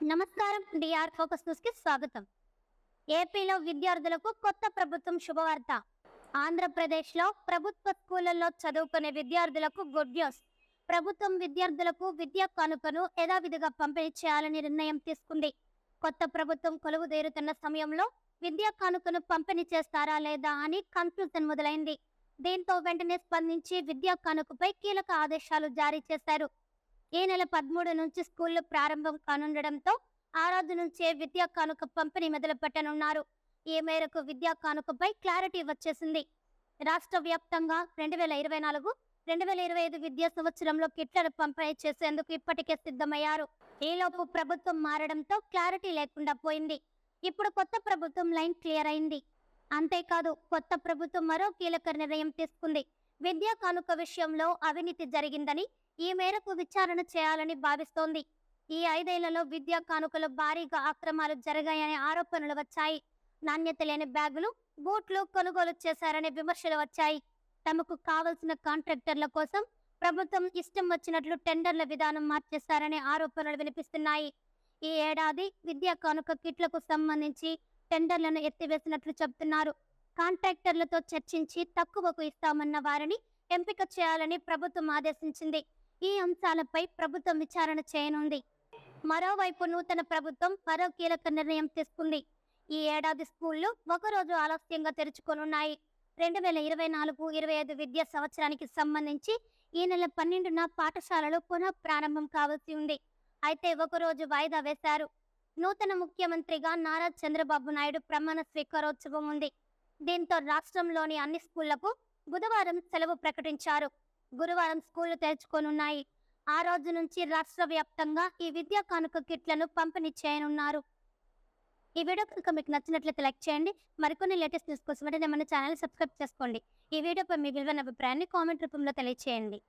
నమస్కారం. DR focus news కి స్వాగతం. ఏపీలో విద్యార్థులకు కొత్త ప్రభుత్వం శుభవార్త. ఆంధ్రప్రదేశ్లో ప్రభుత్వ స్కూళ్లలో చదువుకునే విద్యార్థులకు గుడ్ న్యూస్. ప్రభుత్వం విద్యార్థులకు విద్యా కానుకను యథావిధిగా పంపిణీ చేయాలని నిర్ణయం తీసుకుంది. కొత్త ప్రభుత్వం కొలువుదేరుతున్న సమయంలో విద్యా కానుకను పంపిణీ చేస్తారా లేదా అని కన్ఫ్యూజన్ మొదలైంది. దీంతో వెంటనే స్పందించి విద్యా కానుకపై కీలక ఆదేశాలు జారీ చేశారు. ఈ నెల 13 నుంచి స్కూళ్లు ప్రారంభం కానుండడంతో ఆ రోజు నుంచే విద్యా కానుక పంపిణీ మొదలు పెట్టనున్నారు. ఈ మేరకు విద్యా కానుకపై క్లారిటీ వచ్చేసింది. రాష్ట్ర వ్యాప్తంగా 2024-2025 విద్యా సంవత్సరంలో కిట్లను పంపిణీ చేసేందుకు ఇప్పటికే సిద్ధమయ్యారు. ఈలోపు ప్రభుత్వం మారడంతో క్లారిటీ లేకుండా పోయింది. ఇప్పుడు కొత్త ప్రభుత్వం లైన్ క్లియర్ అయింది. అంతేకాదు, కొత్త ప్రభుత్వం మరో కీలక నిర్ణయం తీసుకుంది. విద్యా కానుక విషయంలో అవినీతి జరిగిందని, ఈ మేరకు విచారణ చేయాలని భావిస్తోంది. ఈ 5 ఏళ్లలో విద్యా కానుకలు భారీగా అక్రమాలు జరిగాయనే ఆరోపణలు వచ్చాయి. నాణ్యత లేని బ్యాగులు, బూట్లు కొనుగోలు చేశారనే విమర్శలు వచ్చాయి. తమకు కావలసిన కాంట్రాక్టర్ల కోసం ప్రభుత్వం ఇష్టం వచ్చినట్లు టెండర్ల విధానం మార్చేశారనే ఆరోపణలు వినిపిస్తున్నాయి. ఈ ఏడాది విద్యా కానుక కిట్లకు సంబంధించి టెండర్లను ఎత్తివేసినట్లు చెబుతున్నారు. కాంట్రాక్టర్లతో చర్చించి తక్కువకు ఇస్తామన్న వారిని ఎంపిక చేయాలని ప్రభుత్వం ఆదేశించింది. ఈ అంశాలపై ప్రభుత్వం విచారణ చేయనుంది. మరోవైపు నూతన ప్రభుత్వం మరో కీలక నిర్ణయం తీసుకుంది. ఈ ఏడాది స్కూళ్లు ఒకరోజు ఆలస్యంగా తెరుచుకోనున్నాయి. 2024-25 విద్యా సంవత్సరానికి సంబంధించి ఈ నెల 12న పాఠశాలలు పునః ప్రారంభం కావాల్సి ఉంది. అయితే ఒకరోజు వాయిదా వేశారు. నూతన ముఖ్యమంత్రిగా నారా చంద్రబాబు నాయుడు ప్రమాణ స్వీకారోత్సవం ఉంది. దీంతో రాష్ట్రంలోని అన్ని స్కూళ్లకు బుధవారం సెలవు ప్రకటించారు. గురువారం స్కూళ్లు తెరుచుకోనున్నాయి. ఆ రోజు నుంచి రాష్ట్ర వ్యాప్తంగా ఈ విద్యా కానుక కిట్లను పంపిణీ చేయనున్నారు. ఈ వీడియో కనుక మీకు నచ్చినట్లయితే లైక్ చేయండి. మరికొన్ని లేటెస్ట్ న్యూస్ కోసం మన ఛానల్ సబ్స్క్రైబ్ చేసుకోండి. ఈ వీడియోపై మీ విలువైన అభిప్రాయాన్ని కామెంట్ రూపంలో తెలియజేయండి.